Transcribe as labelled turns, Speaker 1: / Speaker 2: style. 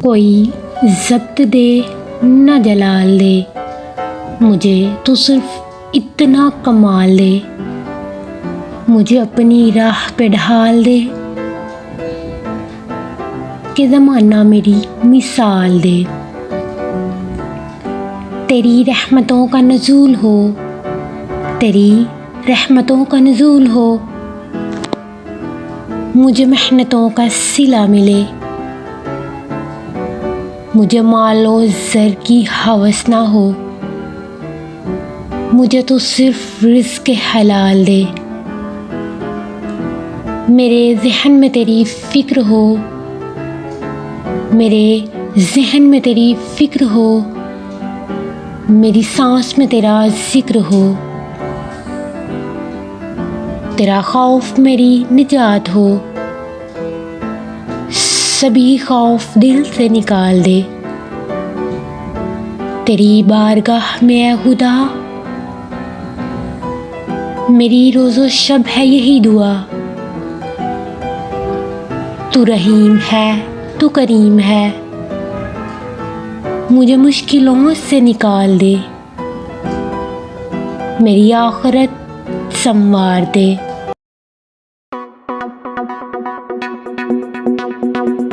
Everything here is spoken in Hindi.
Speaker 1: कोई ज़ब्त दे न जलाल दे, मुझे तो सिर्फ इतना कमाल दे, मुझे अपनी राह पे ढाल दे कि ज़माना मेरी मिसाल दे। तेरी रहमतों का नुज़ूल हो, तेरी रहमतों का नुज़ूल हो, मुझे मेहनतों का सिला मिले, मुझे मालो ज़र की हवस ना हो, मुझे तो सिर्फ रिज़्क़ हलाल दे। मेरे ज़हन में तेरी फ़िक्र हो, मेरे ज़हन में तेरी फ़िक्र हो, मेरी सांस में तेरा ज़िक्र हो, तेरा खौफ मेरी निजात हो, सभी खौफ दिल से निकाल दे। तेरी बारगाह में ऐ खुदा, मेरी रोज़ो शब है यही दुआ, तू रहीम है, तू करीम है, मुझे मुश्किलों से निकाल दे, मेरी आखिरत संवार दे।